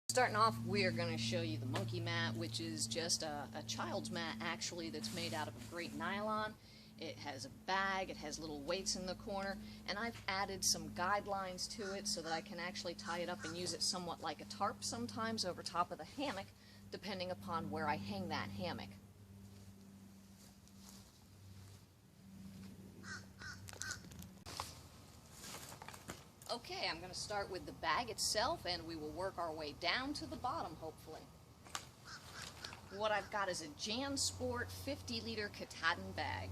Starting off, we are going to show you the monkey mat, which is just a child's mat actually that's made out of a great nylon. It has a bag, it has little weights in the corner, and I've added some guidelines to it so that I can actually tie it up and use it somewhat like a tarp sometimes over top of the hammock, depending upon where I hang that hammock. Okay, I'm going to start with the bag itself, and we will work our way down to the bottom, hopefully. What I've got is a JanSport 50-liter Katahdin bag.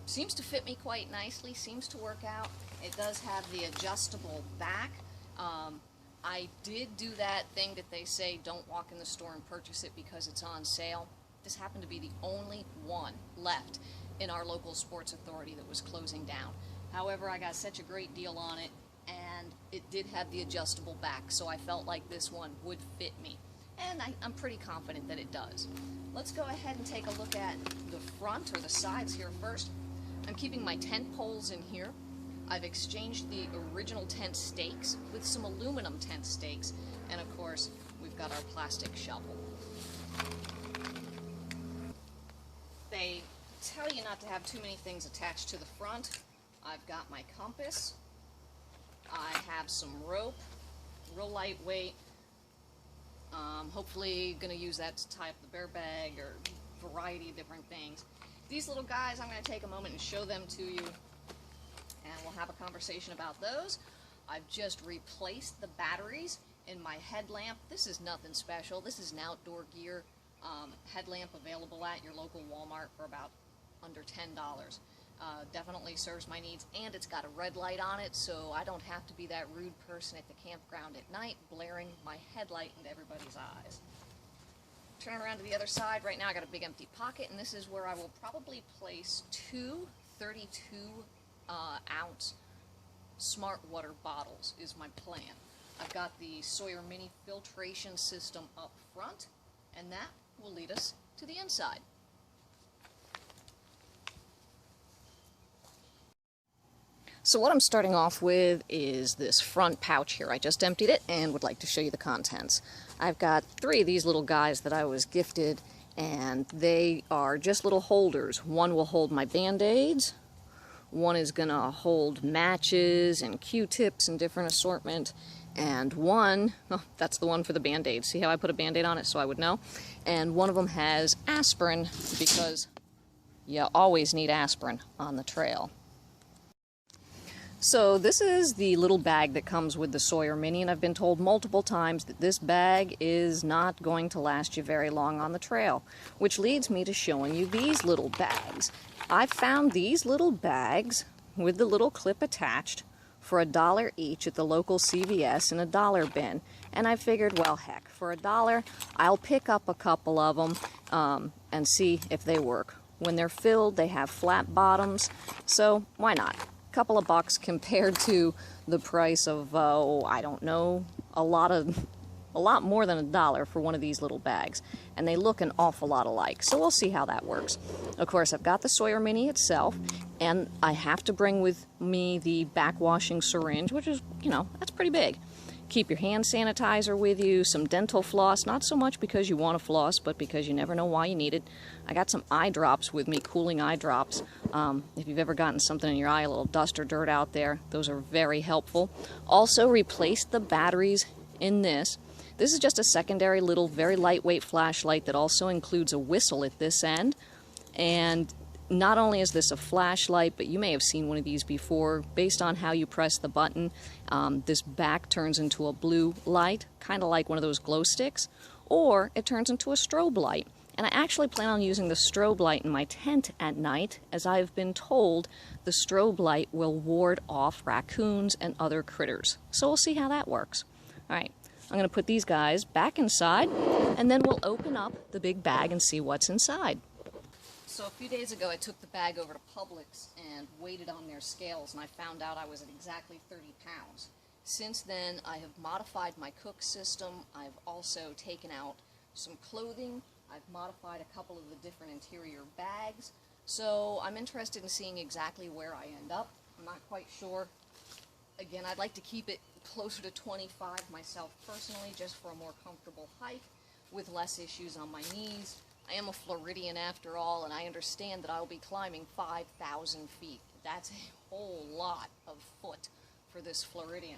Seems to fit me quite nicely, seems to work out. It does have the adjustable back. I did do that thing that they say, don't walk in the store and purchase it because it's on sale. This happened to be the only one left in our local sports authority that was closing down. However, I got such a great deal on it, and it did have the adjustable back, so I felt like this one would fit me. And I'm pretty confident that it does. Let's go ahead and take a look at the front, or the sides here first. I'm keeping my tent poles in here. I've exchanged the original tent stakes with some aluminum tent stakes, and of course, we've got our plastic shovel. They tell you not to have too many things attached to the front. I've got my compass, I have some rope, real lightweight, hopefully going to use that to tie up the bear bag or a variety of different things. These little guys, I'm going to take a moment and show them to you, and we'll have a conversation about those. I've just replaced the batteries in my headlamp. This is nothing special, this is an outdoor gear headlamp available at your local Walmart for about under $10. Definitely serves my needs, and it's got a red light on it, so I don't have to be that rude person at the campground at night blaring my headlight into everybody's eyes. Turn around to the other side. Right now I got a big empty pocket, and this is where I will probably place two 32-ounce smart water bottles is my plan. I've got the Sawyer Mini filtration system up front, and that will lead us to the inside. So what I'm starting off with is this front pouch here. I just emptied it and would like to show you the contents. I've got 3 of these little guys that I was gifted, and they are just little holders. One will hold my Band-Aids, one is gonna hold matches and Q-tips and different assortment, and one, oh, that's the one for the Band-Aid. See how I put a Band-Aid on it so I would know? And one of them has aspirin, because you always need aspirin on the trail. So this is the little bag that comes with the Sawyer Mini, and I've been told multiple times that this bag is not going to last you very long on the trail, which leads me to showing you these little bags. I found these little bags with the little clip attached for $1 each at the local CVS in a dollar bin, and I figured, well, heck, for $1 I'll pick up a couple of them and see if they work. When they're filled, they have flat bottoms, so why not? Couple of bucks compared to the price of, I don't know, a lot more than $1 for one of these little bags, and they look an awful lot alike, so we'll see how that works. Of course, I've got the Sawyer Mini itself, and I have to bring with me the backwashing syringe, which is, you know, that's pretty big. Keep your hand sanitizer with you, some dental floss, not so much because you want to floss, but because you never know why you need it. I got some eye drops with me, cooling eye drops. If you've ever gotten something in your eye, a little dust or dirt out there, those are very helpful. Also replaced the batteries in this. This is just a secondary little, very lightweight flashlight that also includes a whistle at this end. And not only is this a flashlight, but you may have seen one of these before. Based on how you press the button, this back turns into a blue light, kind of like one of those glow sticks, or it turns into a strobe light. And I actually plan on using the strobe light in my tent at night, as I've been told the strobe light will ward off raccoons and other critters. So we'll see how that works. All right, I'm going to put these guys back inside, and then we'll open up the big bag and see what's inside. So a few days ago I took the bag over to Publix and weighed it on their scales, and I found out I was at exactly 30 pounds. Since then I have modified my cook system. I've also taken out some clothing. I've modified a couple of the different interior bags, so I'm interested in seeing exactly where I end up. I'm not quite sure. Again, I'd like to keep it closer to 25 myself personally, just for a more comfortable hike with less issues on my knees. I am a Floridian after all, and I understand that I'll be climbing 5,000 feet. That's a whole lot of foot for this Floridian.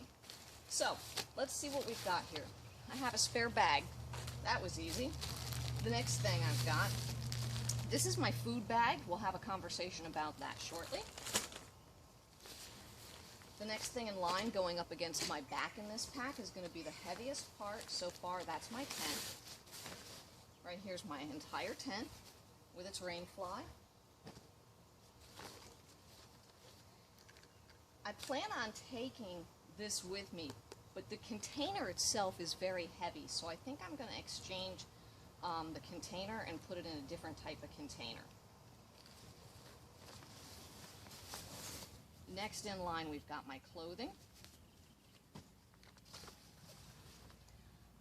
So, let's see what we've got here. I have a spare bag. That was easy. The next thing I've got, this is my food bag. We'll have a conversation about that shortly. The next thing in line going up against my back in this pack is going to be the heaviest part. So far, that's my tent. Right here's my entire tent with its rain fly. I plan on taking this with me, but the container itself is very heavy, so I think I'm going to exchange the container and put it in a different type of container. Next in line, we've got my clothing.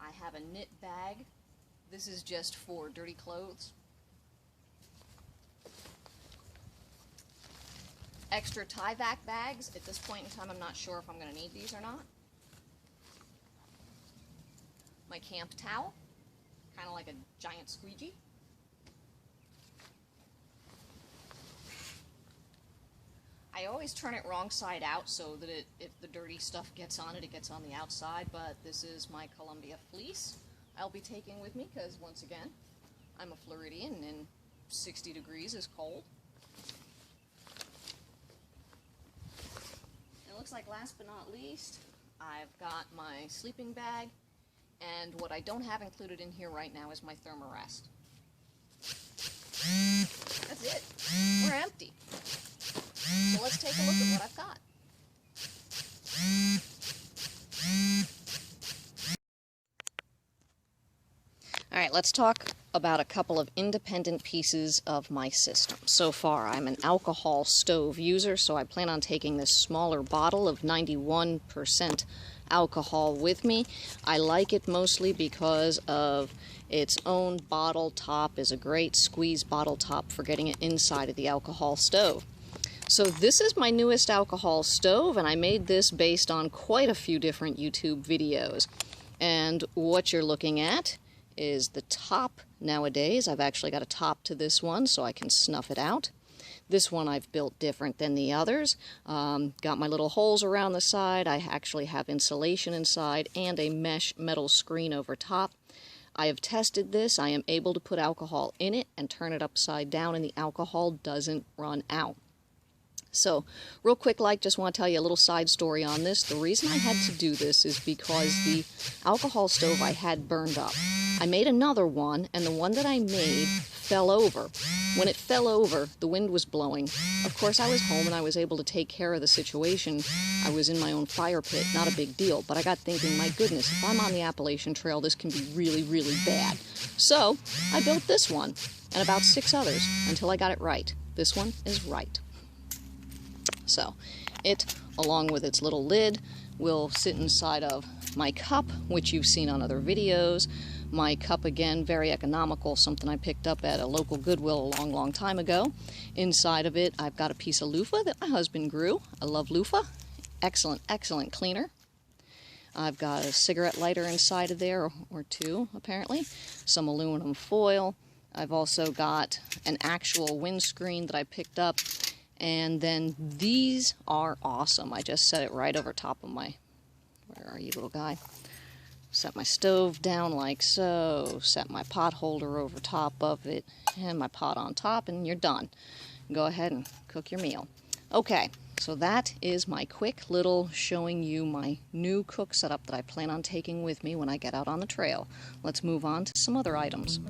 I have a knit bag. This is just for dirty clothes. Extra tie-back bags. At this point in time, I'm not sure if I'm going to need these or not. My camp towel, kind of like a giant squeegee. I always turn it wrong side out so that if the dirty stuff gets on it, it gets on the outside, but this is my Columbia fleece I'll be taking with me because, once again, I'm a Floridian and 60 degrees is cold. It looks like last but not least, I've got my sleeping bag, and what I don't have included in here right now is my Thermarest. That's it. We're empty. So let's take a look at what I've got. All right, let's talk about a couple of independent pieces of my system. So far, I'm an alcohol stove user, so I plan on taking this smaller bottle of 91% alcohol with me. I like it mostly because of its own bottle top is a great squeeze bottle top for getting it inside of the alcohol stove. So this is my newest alcohol stove, and I made this based on quite a few different YouTube videos. And what you're looking at is the top nowadays. I've actually got a top to this one so I can snuff it out. This one I've built different than the others. Got my little holes around the side. I actually have insulation inside and a mesh metal screen over top. I have tested this. I am able to put alcohol in it and turn it upside down, and the alcohol doesn't run out. So, real quick, just want to tell you a little side story on this. The reason I had to do this is because the alcohol stove I had burned up. I made another one, and the one that I made fell over. When it fell over, the wind was blowing. Of course, I was home and I was able to take care of the situation. I was in my own fire pit, not a big deal. But I got thinking, my goodness, if I'm on the Appalachian Trail, this can be really, really bad. So, I built this one, and about 6 others, until I got it right. This one is right. So, it, along with its little lid, will sit inside of my cup, which you've seen on other videos. My cup, again, very economical, something I picked up at a local Goodwill a long, long time ago. Inside of it, I've got a piece of loofah that my husband grew. I love loofah. Excellent, excellent cleaner. I've got a cigarette lighter inside of there, or 2, apparently. Some aluminum foil. I've also got an actual windscreen that I picked up. And then these are awesome. I just set it right over top of my, where are you, little guy? Set my stove down like so, set my pot holder over top of it, and my pot on top, and you're done. Go ahead and cook your meal. Okay, so that is my quick little showing you my new cook setup that I plan on taking with me when I get out on the trail. Let's move on to some other items.